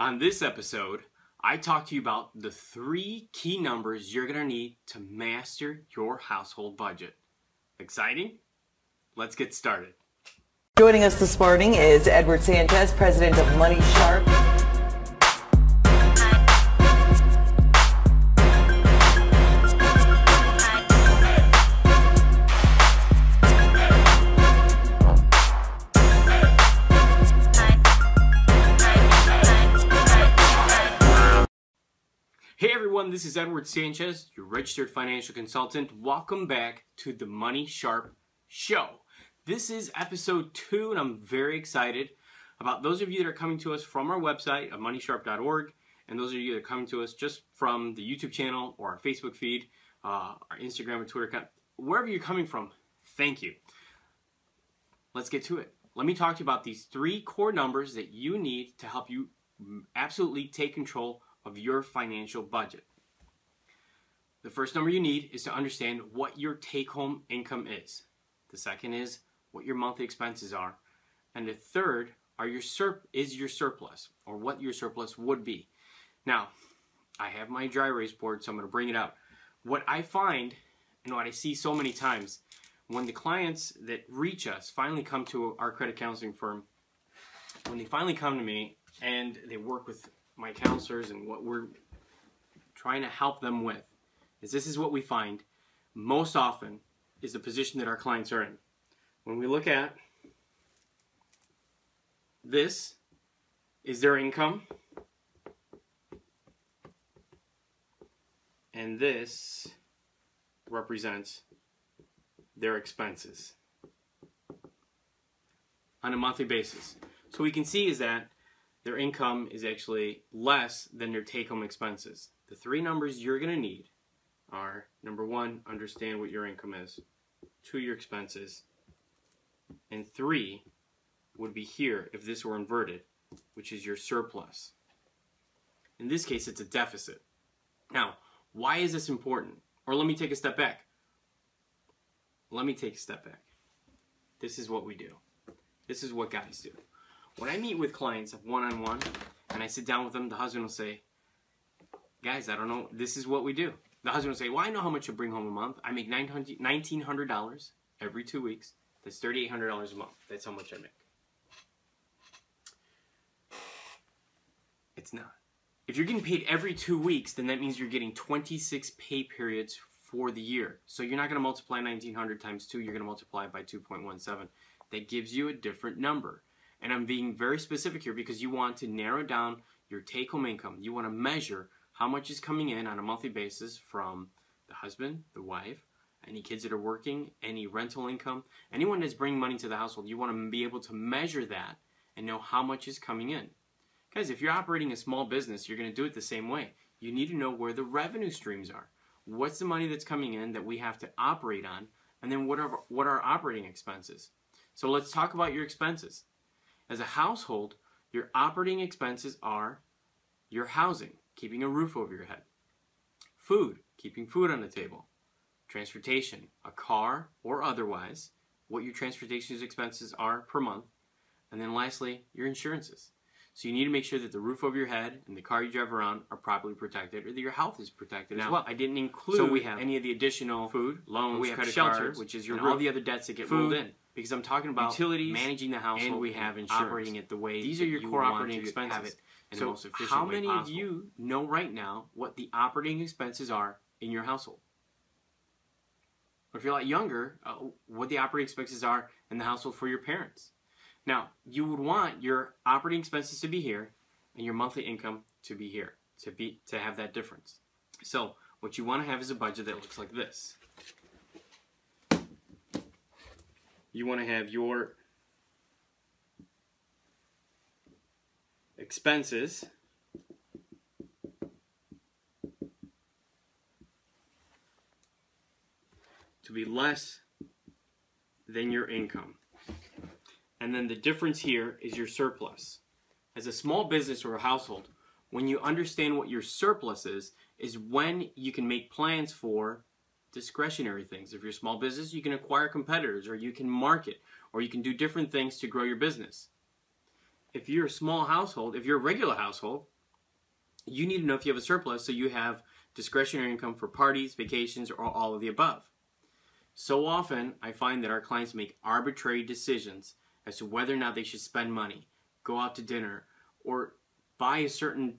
On this episode, I talk to you about the 3 key numbers you're going to need to master your household budget. Exciting? Let's get started. Joining us this morning is Edward Sanchez, president of Money Sharp. Hey everyone, this is Edward Sanchez, your registered financial consultant. Welcome back to the Money Sharp Show. This is episode 2, and I'm very excited about those of you that are coming to us from our website at moneysharp.org, and those of you that are coming to us just from the YouTube channel or our Facebook feed, our Instagram and Twitter account, wherever you're coming from, thank you. Let's get to it. Let me talk to you about these 3 core numbers that you need to help you absolutely take control of your financial budget. The first number you need is to understand what your take-home income is. The second is what your monthly expenses are. And the third are your surplus, or what your surplus would be. Now, I have my dry erase board, so I'm going to bring it out. What I find, and what I see so many times, when the clients that reach us finally come to our credit counseling firm, when they finally come to me and they work with my counselors, and what we're trying to help them with is this is what we find most often is the position that our clients are in. When we look at this is their income, and this represents their expenses on a monthly basis. So we can see is that their income is actually less than their take-home expenses. The 3 numbers you're going to need are, number 1, understand what your income is, 2, your expenses, and 3 would be here if this were inverted, which is your surplus. In this case, it's a deficit. Now, why is this important? Or let me take a step back. This is what we do. This is what guys do. When I meet with clients one-on-one and I sit down with them, the husband will say, guys, I don't know, this is what we do. The husband will say, well, I know how much you bring home a month. I make $1,900 every 2 weeks. That's $3,800 a month. That's how much I make. It's not. If you're getting paid every 2 weeks, then that means you're getting 26 pay periods for the year. So you're not going to multiply 1,900 times 2. You're going to multiply it by 2.17. That gives you a different number. And I'm being very specific here because you want to narrow down your take-home income. You want to measure how much is coming in on a monthly basis from the husband, the wife, any kids that are working, any rental income, anyone that's bringing money to the household. You want to be able to measure that and know how much is coming in. Guys, if you're operating a small business, you're going to do it the same way. You need to know where the revenue streams are. What's the money that's coming in that we have to operate on, and then what are operating expenses? So let's talk about your expenses. As a household, your operating expenses are your housing, keeping a roof over your head, food, keeping food on the table, transportation, a car or otherwise, what your transportation expenses are per month, and then lastly, your insurances. So you need to make sure that the roof over your head and the car you drive around are properly protected, or that your health is protected as well. I didn't include any of the additional food, loans, credit cards, which is your roof, all the other debts that get rolled in. Because I'm talking about utilities, managing the household, and we have insurance. Operating it the way these are your core operating expenses. So how many of you know right now what the operating expenses are in your household? Or if you're a lot younger, what the operating expenses are in the household for your parents. Now, you would want your operating expenses to be here and your monthly income to be here, to have that difference. So what you want to have is a budget that looks like this. You want to have your expenses to be less than your income. And then the difference here is your surplus. As a small business or a household, when you understand what your surplus is when you can make plans for discretionary things. If you're a small business, you can acquire competitors, or you can market, or you can do different things to grow your business. if you're a small household, if you're a regular household, you need to know if you have a surplus so you have discretionary income for parties, vacations, or all of the above. So often, I find that our clients make arbitrary decisions as to whether or not they should spend money, go out to dinner, or buy a certain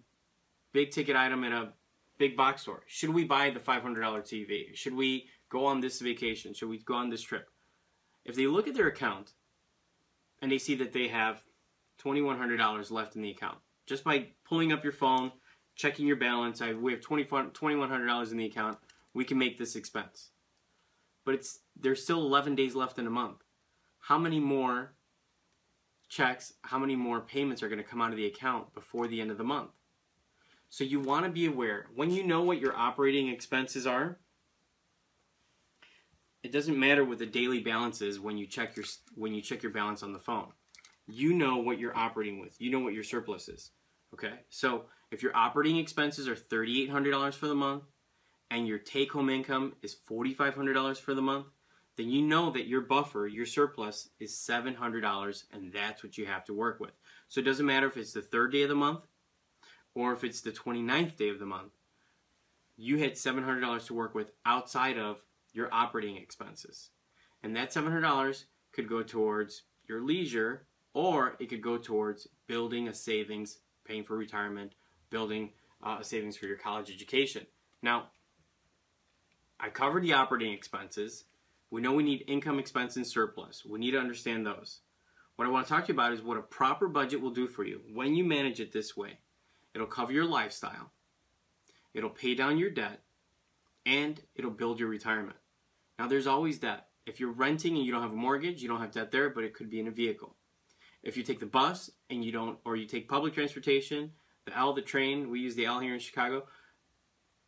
big ticket item at a big box store. Should we buy the $500 TV? Should we go on this vacation? Should we go on this trip? If they look at their account and they see that they have $2,100 left in the account, just by pulling up your phone, checking your balance, we have $2,100 in the account, we can make this expense. But there's still 11 days left in a month. How many more checks, how many more payments are going to come out of the account before the end of the month? So you want to be aware. When you know what your operating expenses are, it doesn't matter what the daily balance is when you check your balance on the phone. You know what you're operating with. You know what your surplus is. Okay? So if your operating expenses are $3,800 for the month and your take-home income is $4,500 for the month, then you know that your buffer, your surplus, is $700, and that's what you have to work with. So it doesn't matter if it's the 3rd day of the month or if it's the 29th day of the month. You had $700 to work with outside of your operating expenses. And that $700 could go towards your leisure, or it could go towards building a savings, paying for retirement, building a savings for your college education. Now, I covered the operating expenses. We know we need income, expense, and surplus. We need to understand those. What I want to talk to you about is what a proper budget will do for you when you manage it this way. It'll cover your lifestyle, it'll pay down your debt, and it'll build your retirement. Now, there's always debt. If you're renting and you don't have a mortgage, you don't have debt there, but it could be in a vehicle. If you take the bus and you don't, or you take public transportation, the train, we use the L here in Chicago,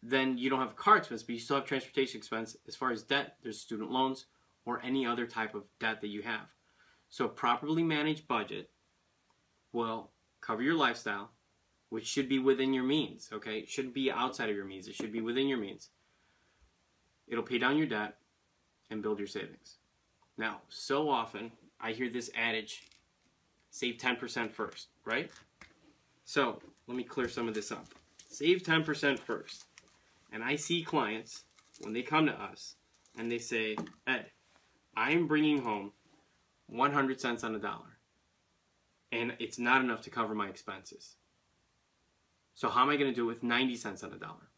then you don't have a car expense, but you still have transportation expense. As far as debt, there's student loans or any other type of debt that you have. So a properly managed budget will cover your lifestyle, which should be within your means, okay? It shouldn't be outside of your means. It should be within your means. It'll pay down your debt and build your savings. Now, so often, I hear this adage, save 10% first, right? So, let me clear some of this up. Save 10% first. And I see clients, when they come to us, and they say, Ed, I am bringing home 100 cents on a dollar, and it's not enough to cover my expenses. So how am I going to do it with 90 cents on a dollar?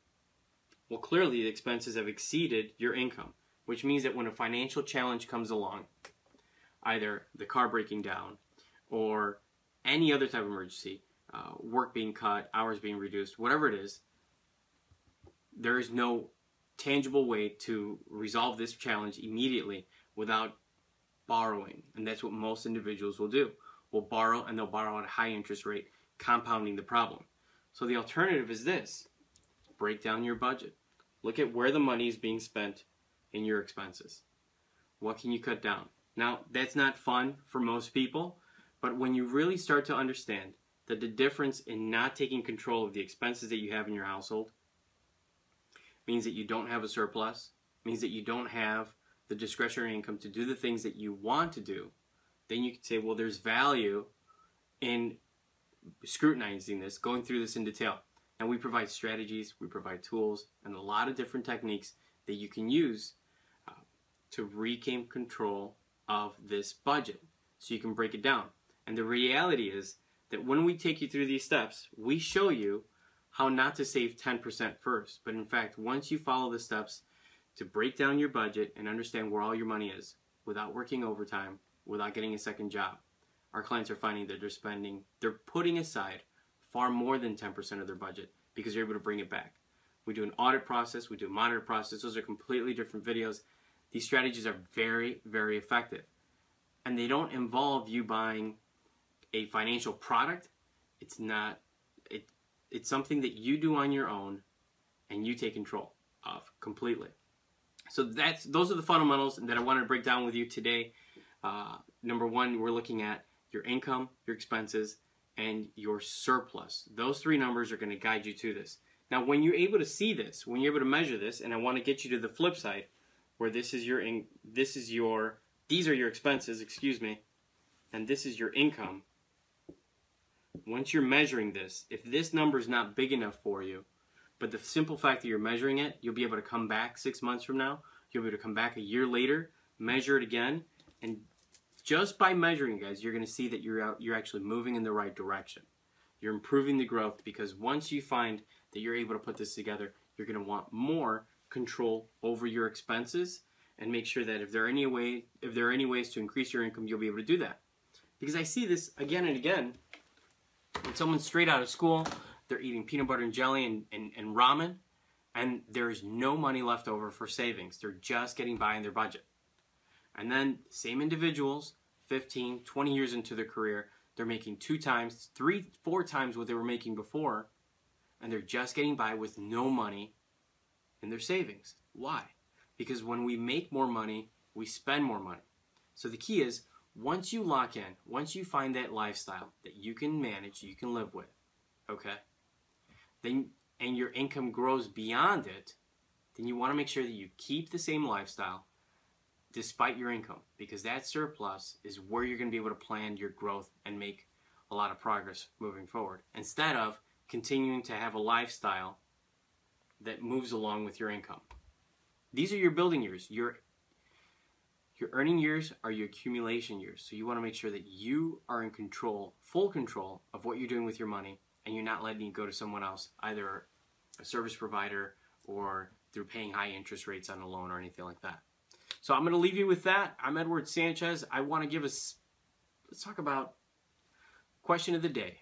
Well, clearly the expenses have exceeded your income, which means that when a financial challenge comes along, either the car breaking down or any other type of emergency, work being cut, hours being reduced, whatever it is, there is no tangible way to resolve this challenge immediately without borrowing. And that's what most individuals will do. Will borrow, and they'll borrow at a high interest rate, compounding the problem. So the alternative is this. Break down your budget. Look at where the money is being spent in your expenses. What can you cut down? Now, that's not fun for most people, but when you really start to understand that the difference in not taking control of the expenses that you have in your household means that you don't have a surplus, means that you don't have the discretionary income to do the things that you want to do, then you can say, well, there's value in scrutinizing this, going through this in detail. And we provide strategies, we provide tools, and a lot of different techniques that you can use to regain control of this budget so you can break it down. And the reality is that when we take you through these steps, we show you how not to save 10% first. But in fact, once you follow the steps to break down your budget and understand where all your money is without working overtime, without getting a second job, our clients are finding that they're putting aside far more than 10% of their budget because they're able to bring it back. We do an audit process, we do a monitor process. Those are completely different videos. These strategies are very, very effective. And they don't involve you buying a financial product. It's something that you do on your own and you take control of completely. So those are the fundamentals that I wanted to break down with you today. Number one, we're looking at your income, your expenses, and your surplus. Those three numbers are going to guide you to this. Now, when you're able to see this, when you're able to measure this, and I want to get you to the flip side, where these are your expenses, and this is your income, once you're measuring this, if this number is not big enough for you, but the simple fact that you're measuring it, you'll be able to come back 6 months from now, you'll be able to come back a year later, measure it again, and just by measuring, guys, you're going to see that you're actually moving in the right direction. You're improving the growth, because once you find that you're able to put this together, you're going to want more control over your expenses, and make sure that if there are any ways to increase your income, you'll be able to do that. Because I see this again and again. When someone's straight out of school, they're eating peanut butter and jelly and ramen, and there's no money left over for savings. They're just getting by in their budget. And then same individuals, 15, 20 years into their career, they're making 2 times, 3, 4 times what they were making before, and they're just getting by with no money in their savings. Why? Because when we make more money, we spend more money. So the key is, once you lock in, once you find that lifestyle that you can manage, you can live with, okay, then, and your income grows beyond it, then you want to make sure that you keep the same lifestyle despite your income, because that surplus is where you're going to be able to plan your growth and make a lot of progress moving forward, instead of continuing to have a lifestyle that moves along with your income. These are your building years. Your earning years are your accumulation years. So you want to make sure that you are in control, full control of what you're doing with your money, and you're not letting it go to someone else, either a service provider or through paying high interest rates on a loan or anything like that. So I'm going to leave you with that. I'm Edward Sanchez. I want to give us, let's talk about question of the day.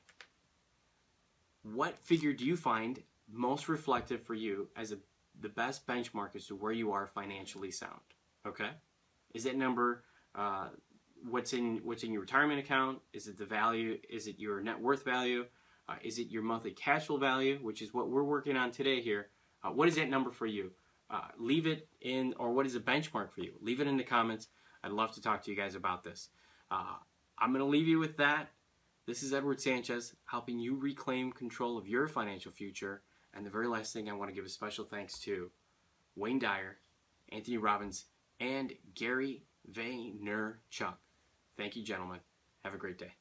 What figure do you find most reflective for you as the best benchmark as to where you are financially sound? Okay? Is that number what's in your retirement account? Is it the value? Is it your net worth value? Is it your monthly cash flow value, which is what we're working on today here? What is that number for you? Leave it in, or what is a benchmark for you? Leave it in the comments. I'd love to talk to you guys about this. I'm going to leave you with that. This is Edward Sanchez, helping you reclaim control of your financial future. And the very last thing, I want to give a special thanks to Wayne Dyer, Anthony Robbins, and Gary Vaynerchuk. Thank you, gentlemen. Have a great day.